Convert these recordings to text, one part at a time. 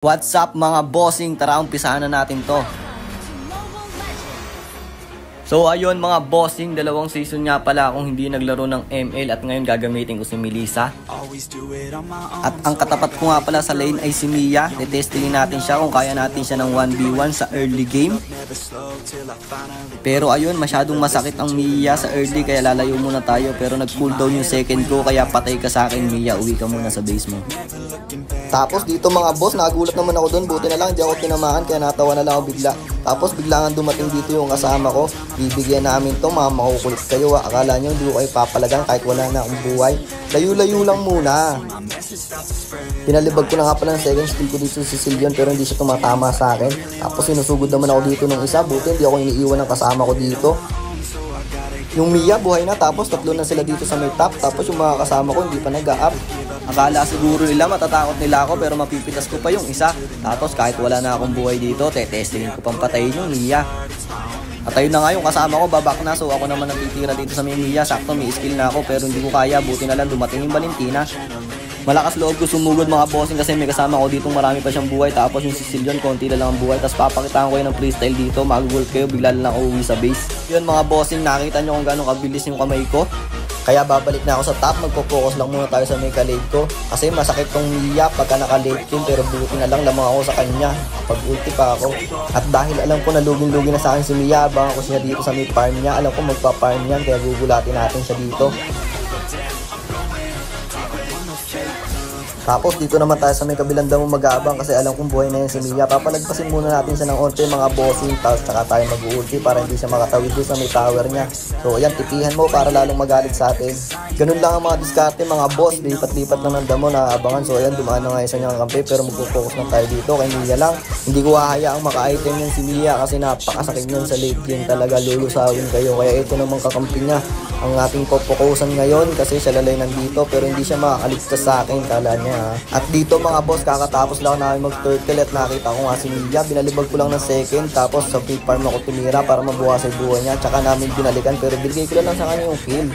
What's up mga bossing? Tara, umpisahan na natin to. So ayun mga bossing, dalawang season nga pala akong hindi naglaro ng ML at ngayon gagamitin ko si Melissa. At ang katapat ko nga pala sa lane ay si Mia. Tetestingin natin siya kung kaya natin siya ng 1v1 sa early game. Pero ayun, masyadong masakit ang Mia sa early kaya lalayo muna tayo. Pero nag-cooldown yung second ko kaya patay ka sa akin Mia, uwi ka muna sa base mo. Tapos dito mga boss, nagulat naman ako doon. Buti na lang di ako tinamaan kaya natawa na lang ako bigla. Tapos bigla nga dumating dito yung kasama ko. Bibigyan namin to, mga makukulit kayo. Akala nyo hindi ko kayo papalagang kahit wala na akong buhay. Layo-layo lang muna. Pinalibag ko na nga pala ng second skill ko dito sa Sicilian pero hindi siya tumatama sa akin. Tapos sinusugod naman ako dito ng isa. Buti hindi ako iniiwan ng kasama ko dito. Yung Mia buhay na, tapos tatlo na sila dito sa may top. Tapos yung mga kasama ko hindi pa nag-up. Akala siguro nila matatakot nila ako pero mapipitas ko pa yung isa. Tapos kahit wala na akong buhay dito, tetestingin ko pang patayin yung Mia. At ayun na nga yung kasama ko, babak na. So ako naman natitira dito sa may Mia. Sakto may skill na ako pero hindi ko kaya. Buti na lang dumating yung Valentina. Malakas loob ko sumugod mga bossing kasi may kasama ko ditong marami pa siyang buhay. Tapos yung Sicilian konti na lang ang buhay. Tapos papakitaan ko yung ng freestyle dito. Mag-work kayo, bigla lang ako uwi sa base. Yun mga bossing, nakita nyo kung gano'ng kabilis yung kamay ko. Kaya babalik na ako sa top, magpo-focus lang muna tayo sa may kalate ko. Kasi masakit tong Mia pagka naka-late team pero buti na lang lamang ako sa kanya. Pag ulti pa ako. At dahil alam ko na lugin-lugin na sa akin si Mia, abangan ko siya dito sa may farm niya. Alam ko magpa-farm yan kaya gugulatin natin siya dito. Tapos dito naman tayo sa may kabilang damo mag-aabang kasi alam kong buhay na yan si Mia. Papalagpasin muna natin siya ng onte mga bossing. Tapos tsaka tayo mag-ulti para hindi siya makatawid doon sa may tower niya. So ayan, tipihan mo para lalong magalit sa atin. Ganun lang ang mga diskarte mga boss. Lipat-lipat lang ng damo na abangan. So ayan, dumaan na nga isa niyang kampi pero magpo-focus lang tayo dito kay Mia lang. Hindi ko hahayaang maka-item yan si Mia kasi napakasakit yun sa late game talaga. Lulusawin kayo. Kaya ito namang kakampi niya ang ating popokusan ngayon kasi siya lalay nandito pero hindi siya makakaligtas sa akin, kala niya. At dito mga boss, kakatapos lang namin mag-turtle at nakita ko nga si Mia. Binalibag ko lang ng second tapos sa free farm ako tumira para mabukas ay buhay niya. Tsaka namin binalikan pero binigay ko lang sa kanya yung kill.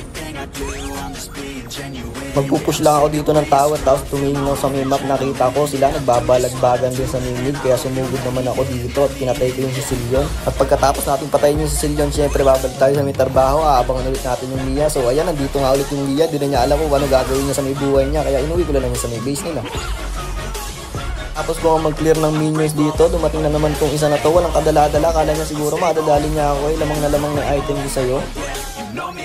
Magpupush lang ako dito ng tower tapos tumingin ako sa may map, nakita ko sila nagbabalagbagan din sa mid kaya sumugod naman ako dito at pinatay ko yung Sicilian. At pagkatapos natin patayin yung Sicilian, syempre babalik tayo sa may trabaho, aabangan ulit natin yung Mia. So ayan, nandito nga ulit yung Mia, di na niya alam kung ano gagawin niya sa may buhay niya kaya inuwi ko lang niya sa may base nila. Tapos kung mag-clear ng minions dito, dumating na naman tong isa na to, walang kadala-dala, kala niya siguro madadali niya ako lamang na lamang na item ko sa'yo.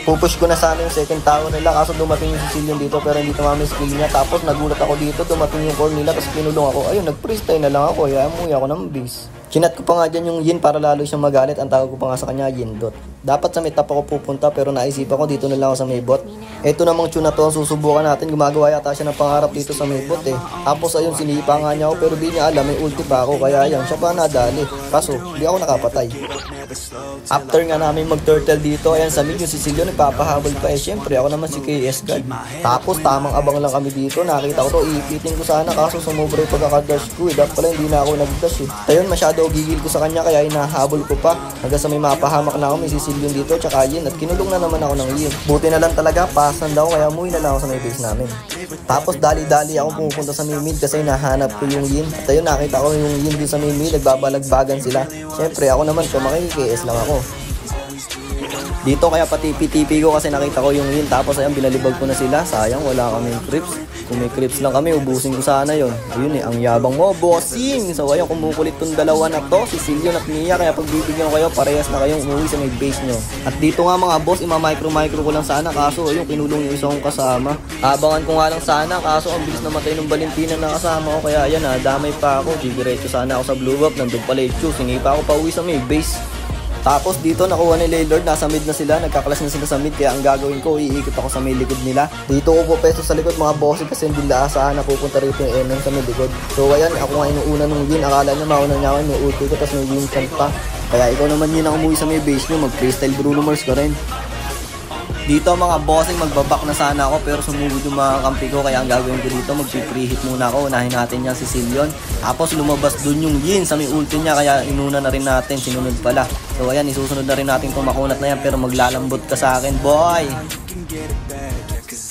Pupush ko na sana yung second tower nila kaso dumating yung Sicilian dito pero hindi tumama yung skill niya. Tapos nagulat ako dito, dumating yung core nila tapos pinulong ako. Ayun, nag-freestyle na lang ako, kaya umuwi ako ng base. Chinat ko pa nga dyan yung Yin para lalo siyang magalit. Ang tawag ko pa nga sa kanya, Yindot. Dapat sa may top ako pupunta pero naisipan ko dito na lang ako sa may bot. Eto namang tune na to ang susubukan natin. Gumagawa yata siya ng pangarap dito sa may bot eh. Tapos ayun, sinipa nga niya ako pero di niya alam may ulti pa ako. Kaya yan, siya pa nadali. Kaso, di ako nakapatay. After nga namin mag-turtle dito, ayan sa mid yung Sicilian nagpapahabol pa eh. Siyempre ako naman si KS God. Tapos tamang abang lang kami dito. Nakita ko to, iipitin ko sana kaso sumobra yung pagkakadash ko eh. Dapat pala hindi na ako nag-dash eh. Ayun, masyado gigil ko sa kanya kaya hinahabol ko pa. Hanggang sa may mapahamak na ako, may Sicilian dito tsaka Yin at kinulong na naman ako ng Yin. Buti na lang talaga, pasan daw kaya umuwi na lang ako sa may base namin. Tapos dali-dali ako pumupunta sa may mid kasi nahanap ko yung Yin. At ayun, nakita ko yung Yin dito sa may mid, nagbabalagbagan sila. Siyempre ako naman to, makikis lang ako. Dito kaya patipi-tipi ko kasi nakita ko yung Yin. Tapos ayun, binalibag ko na sila. Sayang, wala kaming creeps. Kung may creeps lang kami, ubusin ko sana yon. Ayun eh, ang yabang mo, bossing! So ayun, kumukulit tong dalawa na to, Sicilian at Mia. Kaya pagbibigyan ko kayo, parehas na kayong umuwi sa may base nyo. At dito nga mga boss, ima-micro-micro ko lang sana. Kaso ayun, kinulong yung isa kong kasama. Abangan ko nga lang sana, kaso ang bilis namatay ng Valentina na kasama ko. Kaya ayan, damay pa ako. Diretso sana ako sa blue up, nandun pala yung choose. Hingi pa ako pa uwi sa may base. Tapos dito nakuha ni Laylord, nasa mid na sila, nagkaklas na sila sa mid kaya ang gagawin ko, iikot ako sa may likod nila. Dito ko po peso sa likod mga bossing kasi hindi laasahan na pupunta rito yung MM sa may likod. So ayan, ako nga inuuna nung Yin, akala niya mauna niya ako, may ulti ko tapos may Yin pa. Kaya ikaw naman Yin ang umuwi sa may base nyo, mag-freestyle Bruno Mars ka rin. Dito mga bossing, magbabak na sana ako pero sumugod yung mga kampi ko kaya ang gagawin ko dito, mag-pre-hit muna ako, unahin natin yung Sicilian. Tapos lumabas dun yung Yin sa may ulti niya kaya inuna na rin natin, sinunod pala. So ayan, isusunod na rin natin kung makunat na yan pero maglalambot ka sa akin boy!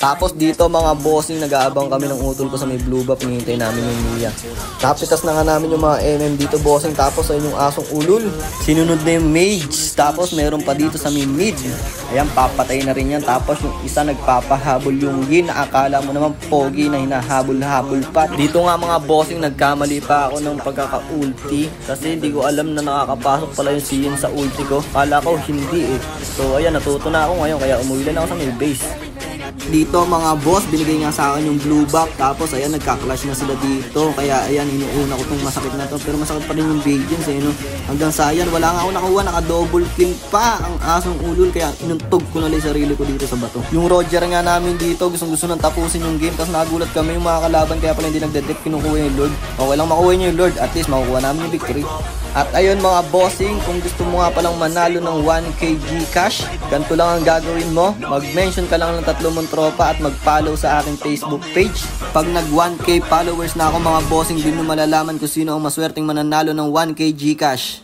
Tapos dito mga bossing, nag-aabang kami ng utol ko sa may blue buff, hinihintay namin yung Mia. Napitas na nga namin yung mga MM dito bossing, tapos ayun yung asong ulol. Sinunod na yung mage, tapos meron pa dito sa may mid. Ayan, papatay na rin yan. Tapos yung isa nagpapahabol yung Yin, akala mo naman pogi na hinahabol-habol pa. Dito nga mga bossing, nagkamali pa ako ng pagkaka-ulti, kasi hindi ko alam na nakakapasok pala yung si Yin sa ulti ko. Kala ko hindi eh. So ayan, natuto na ako ngayon, kaya umuwi na ako sa may base. Dito mga boss, binigay nga sa akin yung blue buff, tapos ayan, nagka-clash na sila dito, kaya ayan, inuuna ko tong masakit na to, pero masakit pa rin yung Radiance eh, no? Hanggang sa ayan, wala nga ako nakuha, naka-double kill pa ang asong ulol, kaya inuntog ko na lang sarili ko dito sa bato. Yung Roger nga namin dito, gustong-gusto nang tapusin yung game, tapos nagulat kami yung mga kalaban, kaya pala hindi nagdetect, kinukuha yung Lord. Okay lang makuha niyo yung Lord, at least makukuha namin yung victory. At ayun mga bossing, kung gusto mo nga palang manalo ng 1k Gcash, ganito lang ang gagawin mo. Mag-mention ka lang ng 3 mong tropa at mag-follow sa aking Facebook page. Pag nag 1k followers na ako mga bossing, din mo malalaman kung sino ang maswerteng mananalo ng 1k Gcash.